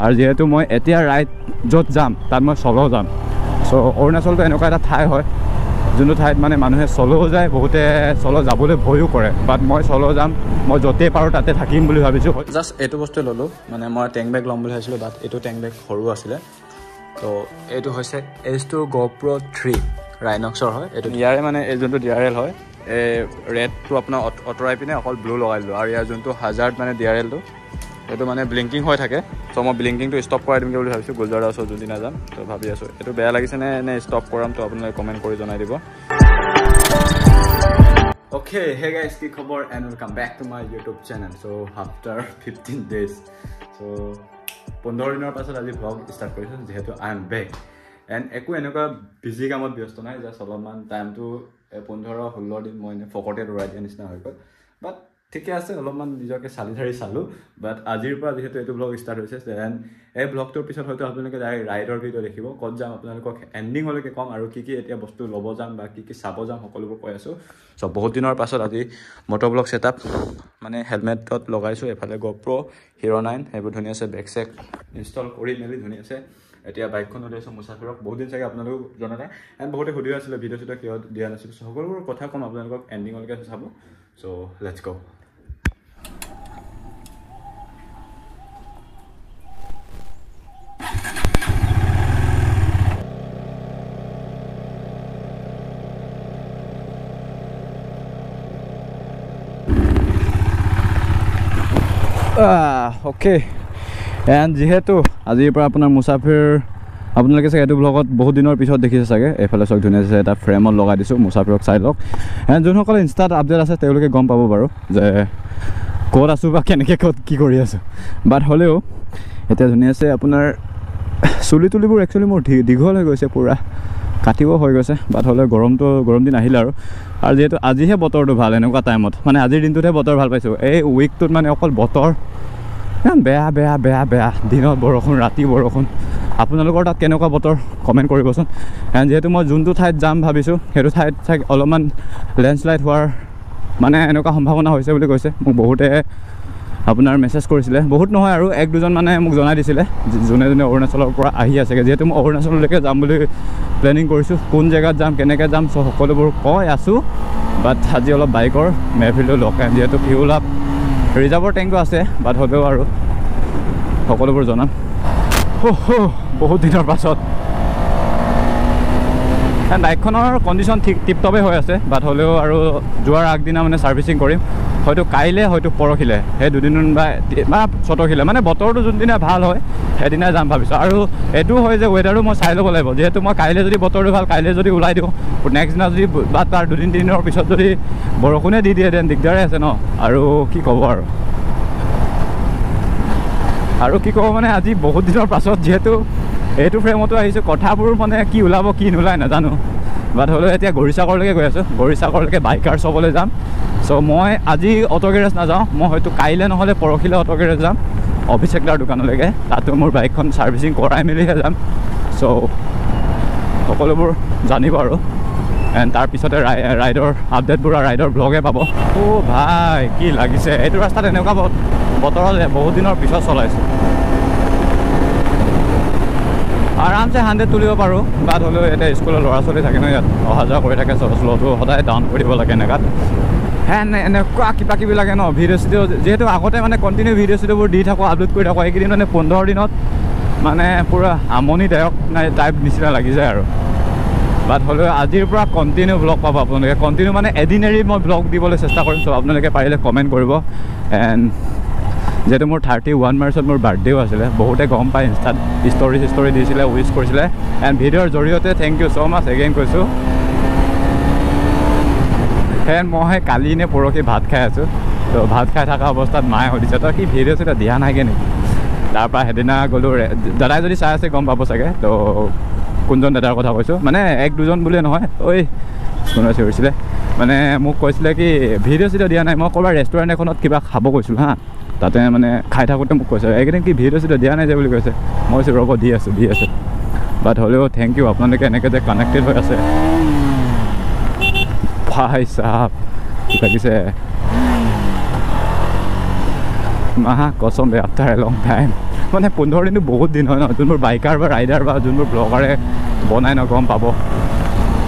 আৰু যেহেতু মই এতিয়া ৰাইড য'ত যাম তাত মই চলো যাম চ' অৰুণাচলটো এনেকুৱা এটা ঠাই হয় যোনটো ঠাইত মানে মানুহে চলো যায় বহুতে চলো যাবলৈ ভয়ো কৰে বাট মই চলো যাম মই য'তেই পাৰোঁ তাতে থাকিম বুলি ভাবিছোঁ জাষ্ট এইটো বস্তু ল'লোঁ মানে মই টেং বেগ ল'ম বুলি ভাবিছিলোঁ বাট এইটো টেং বেগ সৰু আছিলে তো এইটো হৈছে H2 GoPro 3 ৰাইনক্সৰ হয় এইটো ইয়াৰে মানে এই যোনটো DRL হয় এই ৰেডটো আপোনাৰ অঁতৰাই পিনে অকল ব্লু লগাই দিলোঁ আৰু ইয়াৰ যোনটো হাজাৰ্ড মানে DRLটো এইটো মানে ব্লিংকিং হৈ থাকে চ' মই ব্লিংকিংটো ষ্টপ কৰাই দিমগৈ বুলি ভাবিছোঁ গুলজাৰৰ ওচৰত যোনদিনা যাম তো ভাবি আছোঁ এইটো বেয়া লাগিছেনে নে ষ্টপ কৰাম তো আপোনালোকে কমেণ্ট কৰি জনাই দিব Okay, hey guys, কি খবৰ and welcome back to my YouTube channel. So after 15 days, so 15 দিনৰ পাছত আজি vlog start কৰিছোঁ যেহেতু I am back and একো এনেকুৱা বিজি কামত ব্যস্ত নাই জাষ্ট অলপমান টাইমটো 15-16 দিন মই ফকটে উৰাই দিয়া নিচিনা হৈ গ'ল বাট ঠিকে আছে অলপমান নিজকে চালি ধাৰি চালোঁ বাট আজিৰ পৰা যিহেতু এইটো ব্লগ ষ্টাৰ্ট হৈছে দেন এই ব্লগটোৰ পিছত হয়তো আপোনালোকে ডাইৰেক্ট ৰাইডৰ ভিডিঅ' দেখিব ক'ত যাম আপোনালোকক এণ্ডিঙলৈকে ক'ম আৰু কি এতিয়া বস্তু ল'ব যাম বা কি চাব যাম সকলোবোৰ কৈ আছোঁ চ' বহুত দিনৰ পাছত আজি মটৰ ব্লগ ছেটআপ মানে হেলমেটত লগাইছোঁ এফালে GoPro Hero 9 সেইবোৰ ধুনীয়াছে বেক চেক ইনষ্টল কৰি মেলি ধুনীয়াছে এতিয়া বাইকখন উলিয়াইছোঁ মুছাফিৰক বহুত দিন চাগে আপোনালোক জনা নাই এণ্ড বহুতে সুধি আছিলে ভিডিঅ' চিডিঅ' কিয় দিয়া নাছিলোঁ সকলোবোৰ কথা ক'ম আপোনালোকক এণ্ডিঙলৈকে চাব চ' লেটছ গ' অ'কে এণ্ড যিহেতু আজিৰ পৰা আপোনাৰ মুছাফিৰ আপোনালোকে চাগে এইটো ব্লগত বহুত দিনৰ পিছত দেখিছে চাগে এইফালে চক ধুনীয়াছে এটা ফ্ৰেমত লগাই দিছোঁ মুছাফিৰক চাই লওক এণ্ড যোনসকলে ইনষ্টাত আপডেট আছে তেওঁলোকে গম পাব বাৰু যে ক'ত আছোঁ বা কেনেকৈ ক'ত কি কৰি আছোঁ বাট হ'লেও এতিয়া ধুনীয়াছে আপোনাৰ চুলি তুলিবোৰ একচুৱেলি মোৰ দীঘল হৈ গৈছে পূৰা কাটিব হৈ গৈছে বাট হ'লেও গৰম দিন আহিলে আৰু যিহেতু আজিহে বতৰটো ভাল এনেকুৱা টাইমত মানে আজিৰ দিনটোতহে বতৰ ভাল পাইছোঁ এই উইকটোত মানে অকল বতৰ বেয়া বেয়া বেয়া বেয়া দিনত বৰষুণ ৰাতি বৰষুণ আপোনালোকৰ তাত কেনেকুৱা বতৰ কমেণ্ট কৰিবচোন এণ্ড যিহেতু মই যোনটো ঠাইত যাম ভাবিছোঁ সেইটো ঠাইত চাগে অলপমান লেণ্ডশ্লাইড হোৱাৰ মানে এনেকুৱা সম্ভাৱনা হৈছে বুলি কৈছে মোক বহুতে আপোনাৰ মেছেজ কৰিছিলে বহুত নহয় আৰু এক দুজন মানে মোক জনাই দিছিলে যোনে অৰুণাচলৰ পৰা আহি আছেগৈ যিহেতু মই অৰুণাচললৈকে যাম বুলি প্লেনিং কৰিছোঁ কোন জেগাত যাম কেনেকৈ যাম চ' সকলোবোৰ কৈ আছোঁ বাট আজি অলপ বাইকৰ মেহফিলটো লগাই যিহেতু ফিউল আপ ৰিজাৰ্ভৰ টেংকটো আছে বাট হ'লেও আৰু সকলোবোৰ জনাম বহুত দিনৰ পাছত বাইকখনৰ কণ্ডিশ্যন ঠিক টিপটপে হৈ আছে বাট হ'লেও আৰু যোৱাৰ আগদিনা মানে ছাৰ্ভিচিং কৰিম হয়তো কাইলৈ হয়তো পৰহিলে সেই দুদিন বা চতৰহিলে মানে বতৰটো যোনদিনা ভাল হয় সেইদিনাই যাম ভাবিছোঁ আৰু এইটো হয় যে ৱেডাৰো মই চাই ল'ব লাগিব যিহেতু মই কাইলৈ যদি বতৰটো ভাল কাইলৈ যদি ওলাই দিওঁ নেক্সট দিনা যদি বা তাৰ দুদিন তিনিদিনৰ পিছত যদি বৰষুণে দি দিয়ে দেন দিগদাৰে আছে ন আৰু কি ক'ব আৰু কি ক'ব মানে আজি বহুত দিনৰ পাছত যিহেতু এইটো ফ্ৰেমতো আহিছোঁ কথাবোৰ মানে কি ওলাব কি নোলায় নাজানো বাট হ'লেও এতিয়া গৰিচাগৰলৈকে গৈ আছোঁ গৰিচাগৰলৈকে বাইকাৰ চবলৈ যাম চ' মই আজি অটো গেৰেজ নাযাওঁ মই হয়তো কাইলৈ নহ'লে পৰহিলৈ অটো গেৰেজ যাম অভিষেক দাৰ দোকানলৈকে তাতো মোৰ বাইকখন ছাৰ্ভিচিং কৰাই মেলিহে যাম চ' সকলোবোৰ জানিব আৰু এণ্ড তাৰপিছতে ৰাইডৰ আপডেটবোৰ আৰু ৰাইডৰ ব্লগে পাব ভাই কি লাগিছে এইটো ৰাস্তাত এনেকুৱা বতৰত বহুত দিনৰ পিছত চলাইছোঁ আৰামছে 100 তুলিব পাৰোঁ বাট হ'লেও এতিয়া স্কুলৰ ল'ৰা ছোৱালী থাকে ন ইয়াত অহা যোৱা কৰি থাকে শ্ল'টো সদায় ডাউন কৰি দিব লাগে এনেকুৱাত এনেকুৱা কিবা কিবি লাগে ন ভিডিঅ' চিডিঅ' যিহেতু আগতে মানে কণ্টিনিউ ভিডিঅ' চিডিঅ'বোৰ দি থাকোঁ আপলোড কৰি থাকোঁ এইকেইদিন মানে 15 দিনত মানে পূৰা আমনিদায়ক নাই টাইপ নিচিনা লাগি যায় আৰু বাট হ'লেও আজিৰ পৰা কণ্টিনিউ ব্লগ পাব আপোনালোকে কণ্টিনিউ মানে এদিন এৰি মই ব্লগ দিবলৈ চেষ্টা কৰিম চ' আপোনালোকে পাৰিলে কমেণ্ট কৰিব এণ্ড যিহেতু মোৰ 31 মাৰ্চত মোৰ বাৰ্থডেও আছিলে বহুতে গম পায় ইনষ্টাত ষ্টৰি দিছিলে উইচ কৰিছিলে এণ্ড ভিডিঅ'ৰ জৰিয়তে thank you so' much again কৈছোঁ এণ্ড মই কালি নে পৰহি ভাত খাই আছোঁ তো ভাত খাই থকা অৱস্থাত মায়ে সুধিছে তই কি ভিডিঅ' চিডিঅ' দিয়া নাইগৈ নেকি তাৰপৰা সেইদিনা গ'লোঁ দাদাই যদি চাই আছে গম পাব চাগে তো কোনজন দাদাৰ কথা কৈছোঁ মানে এক দুজন বুলিয়ে নহয় কোনোবাই চিঞৰিছিলে মানে মোক কৈছিলে কি ভিডিঅ' চিডিঅ' দিয়া নাই মই ক'ৰবাত ৰেষ্টুৰেণ্ট এখনত কিবা খাব গৈছিলোঁ হা তাতে মানে খাই থাকোঁতে মোক কৈছে এইকেইদিন কি ভিডিঅ' চিডিঅ' দিয়া নাই যে বুলি কৈছে মই কৈছোঁ ৰ'ব দি আছোঁ বাট হ'লেও থেংক ইউ আপোনালোকে এনেকৈ যে কানেক্টেড হৈ আছে ভাই চাহাব লাগিছে কসম বে আফটাৰ এ লং টাইম মানে 15 দিনটো বহুত দিন হয় ন যোনবোৰ বাইকাৰ বা ৰাইডাৰ বা যোনবোৰ ব্লগাৰে বনাই ন গম পাব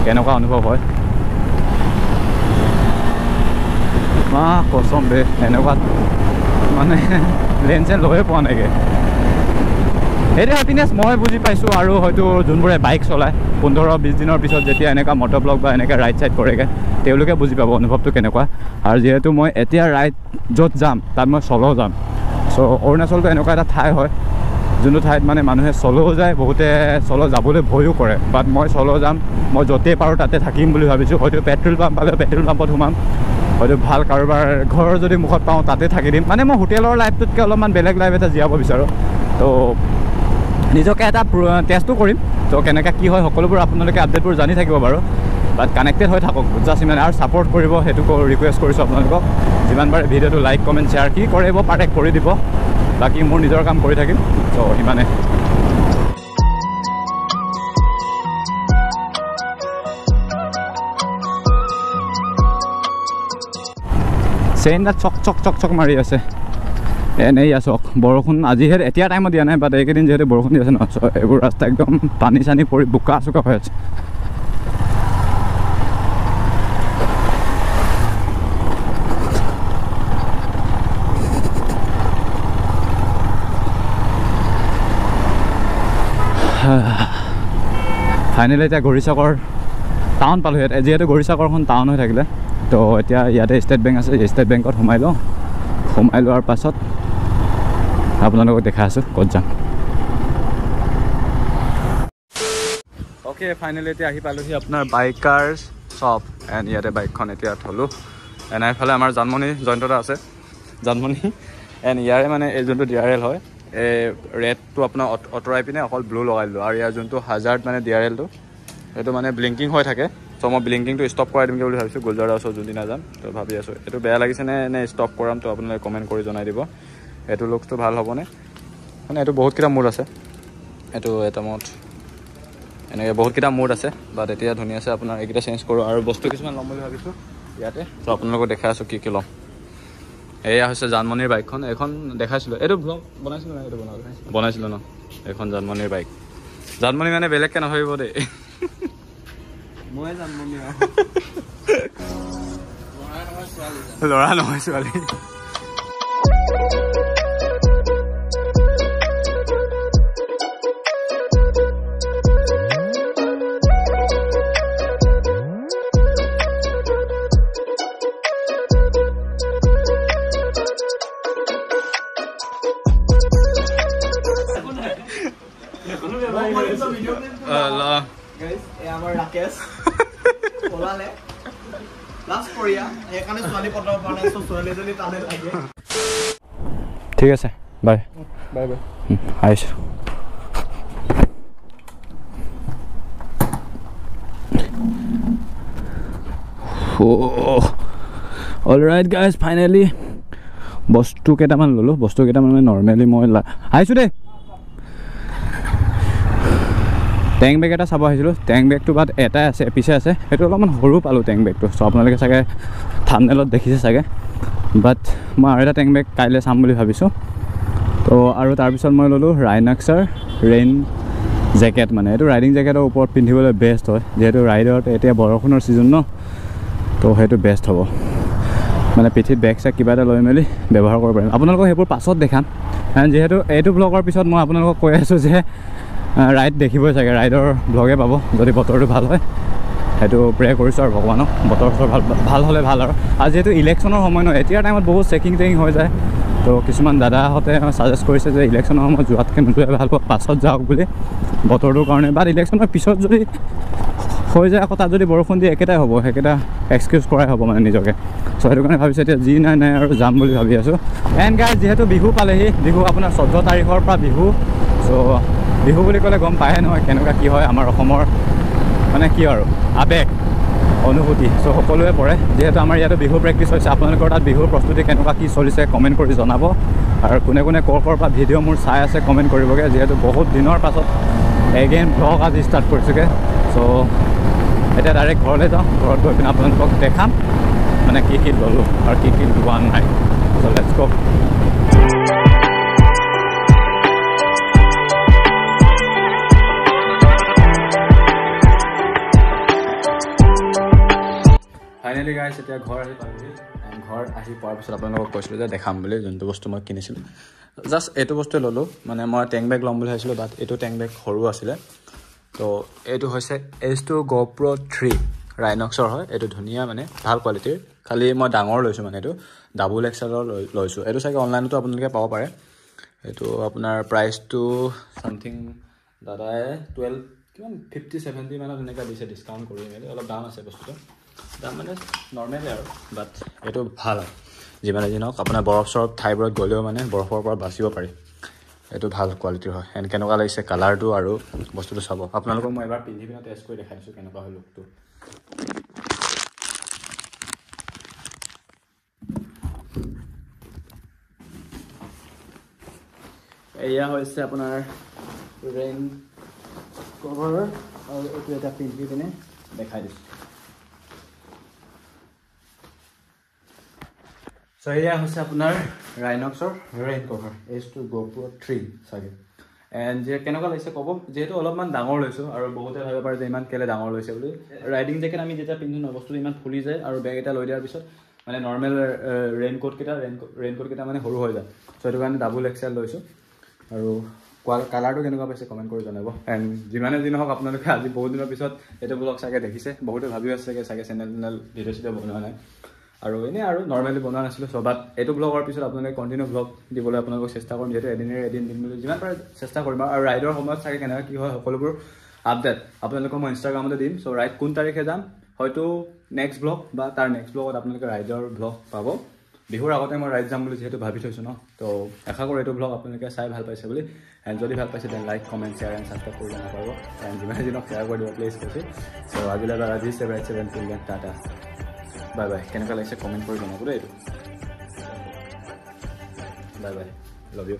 কেনেকুৱা অনুভৱ হয় কচম বে এনেকুৱা মানে লেন চেন লৈয়ে পোৱা নাইগে এইটো হেপিনেছ মই বুজি পাইছোঁ আৰু হয়তো যোনবোৰে বাইক চলায় 15-20 দিনৰ পিছত যেতিয়া এনেকুৱা মটৰ ব্লগ বা এনেকৈ ৰাইড চাইড কৰেগৈ তেওঁলোকে বুজি পাব অনুভৱটো কেনেকুৱা আৰু যিহেতু মই এতিয়া ৰাইড য'ত যাম তাত মই চলো যাম চ' অৰুণাচলটো এনেকুৱা এটা ঠাই হয় যোনটো ঠাইত মানে মানুহে চলো যায় বহুতে চলো যাবলৈ ভয়ো কৰে বাট মই চলো যাম মই য'তেই পাৰোঁ তাতে থাকিম বুলি ভাবিছোঁ হয়তো পেট্ৰল পাম্প পালে পেট্ৰল পাম্পত সোমাম হয়তো ভাল কাৰোবাৰ ঘৰৰ যদি মুখত পাওঁ তাতে থাকি দিম মানে মই হোটেলৰ লাইফটোতকৈ অলপমান বেলেগ লাইফ এটা জীয়াব বিচাৰোঁ তো নিজকে এটা টেষ্টো কৰিম তো কেনেকৈ কি হয় সকলোবোৰ আপোনালোকে আপডেটবোৰ জানি থাকিব বাৰু বাট কানেক্টেড হৈ থাকক জাষ্ট ইমানে আৰু ছাপৰ্ট কৰিব সেইটো ৰিকুৱেষ্ট কৰিছোঁ আপোনালোকক যিমান পাৰে ভিডিঅ'টো লাইক কমেণ্ট শ্বেয়াৰ কি কৰিব পাৰে কৰি দিব বাকী মোৰ নিজৰ কাম কৰি থাকিম তো ইমানে চেইনডাত চক চক চক চক মাৰি আছে এনেই আছক বৰষুণ আজিহে এতিয়া টাইমত দিয়া নাই বাট এইকেইদিন যিহেতু বৰষুণ দি আছে ন এইবোৰ ৰাস্তা একদম পানী চানী পৰি বোকা চোকা হৈ আছে ফাইনেলি এতিয়া গৰিচাকৰ টাউন পালোঁ ইয়াত যিহেতু গৰিচাকৰখন টাউন হৈ থাকিলে তো এতিয়া ইয়াতে ষ্টেট বেংক আছে ষ্টেট বেংকত সোমাই লোৱাৰ পাছত আপোনালোকক দেখাই আছোঁ ক'ত যাম অ'কে ফাইনেলি এতিয়া আহি পালোঁহি আপোনাৰ বাইকাৰ্ছ শ্বপ এণ্ড ইয়াতে বাইকখন এতিয়া থ'লোঁ এণ্ড এইফালে আমাৰ জানমণি জয়ন্তদা আছে জানমণি এণ্ড ইয়াৰে মানে এই যোনটো DRL হয় এই ৰেডটো আপোনাৰ আঁতৰাই পিনে অকল ব্লু লগাই দিলোঁ আৰু ইয়াৰ যোনটো হাজাৰ্ড মানে DRLটো সেইটো মানে ব্লিংকিং হৈ থাকে চ' মই ব্লিংকিংটো ষ্টপ কৰাই দিমগৈ বুলি ভাবিছোঁ গুলজাৰৰ ওচৰত যোনদিনা যাম তো ভাবি আছোঁ এইটো বেয়া লাগিছেনে নে ষ্টপ কৰাম তো আপোনালোকে কমেণ্ট কৰি জনাই দিব এইটো লুকছটো ভাল হ'বনে মানে এইটো বহুতকেইটা মুড আছে এইটো এটা মুড এনেকৈ বহুতকেইটা মুড আছে বাট এতিয়া ধুনীয়া আছে আপোনাৰ এইকেইটা চেঞ্জ কৰোঁ আৰু বস্তু কিছুমান ল'ম বুলি ভাবিছোঁ ইয়াতে তো আপোনালোকক দেখাই আছোঁ কি ল'ম এয়া হৈছে জানমণিৰ বাইকখন এইখন দেখাইছিলোঁ এইটো ব্লগ বনাইছিলোঁ নাই এইটো বনাইছিলোঁ ন এইখন জানমণিৰ বাইক জানমণি মানে বেলেগকৈ নাভাবিব দেই মই জানমণি ল'ৰা নহয় ছোৱালী ঠিক আছে বাই বাই বাই আহিছোঁ অলৰাইট গাইজ ফাইনেলি বস্তু কেইটামান ল'লোঁ বস্তু কেইটামান মানে নৰ্মেলি মই আহিছোঁ দেই টেং বেগ এটা চাব আহিছিলোঁ টেং বেগটো বাট এটাই আছে পিছে আছে সেইটো অলপমান সৰু পালোঁ টেং বেগটো চ' আপোনালোকে চাগে থাম্বনেইলত দেখিছে চাগে বাট মই আৰু এটা টেং বেগ কাইলৈ চাম বুলি ভাবিছোঁ তো আৰু তাৰপিছত মই ল'লোঁ ৰাইনাক্সাৰ ৰেইন জেকেট মানে এইটো ৰাইডিং জেকেটৰ ওপৰত পিন্ধিবলৈ বেষ্ট হয় যিহেতু ৰাইডত এতিয়া বৰষুণৰ ছিজন ন তো সেইটো বেষ্ট হ'ব মানে পিঠিত বেগ চেগ কিবা এটা লৈ মেলি ব্যৱহাৰ কৰিব পাৰিম আপোনালোকক সেইবোৰ পাছত দেখাম যিহেতু এইটো ব্লগৰ পিছত মই আপোনালোকক কৈ আছোঁ যে ৰাইড দেখিবই চাগে ৰাইডৰ ব্লগে পাব যদি বতৰটো ভাল হয় সেইটো প্ৰে কৰিছোঁ আৰু ভগৱানক বতৰ ভাল হ'লে ভাল আৰু যিহেতু ইলেকশ্যনৰ সময় নহয় এতিয়াৰ টাইমত বহুত চেকিং হৈ যায় তো কিছুমান দাদাহঁতে ছাজেষ্ট কৰিছে যে ইলেকশ্যনৰ সময়ত যোৱাতকৈ নোযোৱাই ভাল পাব পাছত যাওক বুলি বতৰটোৰ কাৰণে বাট ইলেকশ্যনৰ পিছত যদি হৈ যায় আকৌ তাত যদি বৰষুণ দিয়ে একেটাই হ'ব সেইকেইটা এক্সকিউজ কৰাই হ'ব মানে নিজকে চ' সেইটো কাৰণে ভাবিছোঁ এতিয়া যি নাই আৰু যাম বুলি ভাবি আছোঁ এণ্ড গাইজ যিহেতু বিহু পালেহি বিহু আপোনাৰ 14 তাৰিখৰ পৰা বিহু চ' বিহু বুলি ক'লে গম পায়ে নহয় কেনেকুৱা কি হয় আমাৰ অসমৰ মানে কি আৰু আৱেগ অনুভূতি চ' সকলোৱে পৰে যিহেতু আমাৰ ইয়াতে বিহু প্ৰেক্টিছ হৈছে আপোনালোকৰ তাত বিহুৰ প্ৰস্তুতি কেনেকুৱা কি চলিছে কমেণ্ট কৰি জনাব আৰু কোনে কোনে ক'ৰ পৰা ভিডিঅ' মোৰ চাই আছে কমেণ্ট কৰিবগৈ যিহেতু বহুত দিনৰ পাছত এগেইন ব্লগ আজি ষ্টাৰ্ট কৰিছোঁগৈ চ' এতিয়া ডাইৰেক্ট ঘৰলৈ যাওঁ ঘৰত গৈ পিনে আপোনালোকক দেখাম মানে কি ল'লোঁ আৰু কি লোৱা নাই চ' লেটছ গ' ফাইনেলি গাইছ এতিয়া ঘৰ আহি পালোহি এণ্ড ঘৰ আহি পোৱাৰ পিছত আপোনালোকক কৈছিলোঁ যে দেখাম বুলি যোনটো বস্তু মই কিনিছিলোঁ জাষ্ট এইটো বস্তুৱে ল'লোঁ মানে মই টেং বেগ ল'ম বুলি ভাবিছিলোঁ বাট এইটো টেং বেগ সৰু আছিলে তো এইটো হৈছে H2 GoPro 3 ৰাইনক্সৰ হয় এইটো ধুনীয়া মানে ভাল কোৱালিটিৰ খালি মই ডাঙৰ লৈছোঁ মানে এইটো ডাবল এক্সেলৰ লৈছোঁ এইটো চাগে অনলাইনতো আপোনালোকে পাব পাৰে এইটো আপোনাৰ প্ৰাইচটো সামথিং দাদাই 12 কিমান 50-70 মানত এনেকুৱা দিছে ডিছকাউণ্ট কৰি মেলি অলপ দাম আছে বস্তুটো দাম মানে নৰ্মেলি আৰু বাট এইটো ভাল হয় যিমানে যি নহওক আপোনাৰ বৰফ চৰফ ঠাইবোৰত গ'লেও মানে বৰফৰ পৰা বাচিব পাৰি এইটো ভাল কোৱালিটিৰ হয় এণ্ড কেনেকুৱা লাগিছে কালাৰটো আৰু বস্তুটো চাব আপোনালোকক মই এবাৰ পিন্ধি পিনে টেষ্ট কৰি দেখাই দিছোঁ কেনেকুৱা হয় লুকটো এয়া হৈছে আপোনাৰ ৰেইন কভাৰ আৰু এইটো এটা পিন্ধি পিনে দেখাই দিছোঁ চ' এয়া হৈছে আপোনাৰ ৰাইনক্সৰ ৰেইন কভাৰ H2 GoPro 3 চাগে এণ্ড যে কেনেকুৱা লাগিছে ক'ব যিহেতু অলপমান ডাঙৰ লৈছোঁ আৰু বহুতে ভাবিব পাৰে যে ইমান কেলে ডাঙৰ লৈছে বুলি ৰাইডিং জেকেট আমি যেতিয়া পিন্ধো ন বস্তুটো ইমান ফুলি যায় আৰু বেগ এটা লৈ দিয়াৰ পিছত মানে নৰ্মেল ৰেইনকোটকেইটা মানে সৰু হৈ যায় চ' সেইটো কাৰণে ডাবল এক্সেল লৈছোঁ আৰু কালাৰটো কেনেকুৱা পাইছে কমেণ্ট কৰি জনাব এণ্ড যিমানে যি নহওক আপোনালোকে আজি বহুত দিনৰ পিছত এইটো ব্লগ চাগে দেখিছে বহুতে ভাবি আছে চাগে চেনেল ভিডিঅ' চিডিঅ' বনোৱা নাই আৰু এনেই আৰু নৰ্মেলি বনোৱা নাছিলোঁ চ' বাট এইটো ব্লগৰ পিছত আপোনালোকে কণ্টিনিউ ব্লগ দিবলৈ আপোনালোকক চেষ্টা কৰিম যিহেতু এদিন দিম বুলি যিমান পাৰে চেষ্টা কৰিম আৰু ৰাইডৰ সময়ত চাগে কেনেকৈ কি হয় সকলোবোৰ আপডেট আপোনালোকক মই ইনষ্টাগ্ৰামতে দিম চ' ৰাইড কোন তাৰিখে যাম হয়তো নেক্সট ব্লগ বা তাৰ নেক্সট ব্লগত আপোনালোকে ৰাইডৰ ব্লগ পাব বিহুৰ আগতে মই ৰাইড যাম বুলি যিহেতু ভাবি থৈছোঁ ন তো আশা কৰোঁ এইটো ব্লগ আপোনালোকে চাই ভাল পাইছে বুলি এণ্ড যদি ভাল পাইছে then like comment share and subscribe কৰি নাপাব এণ্ড যিমানে দিনক শ্বেয়াৰ কৰি দিব প্লিজ কৈছোঁ চ' আজিলৈ আজি 7 টাটা বাই বাই কেনেকুৱা লাগিছে কমেণ্ট কৰি জনাব দেই এইটো বাই বাই লাভ ইউ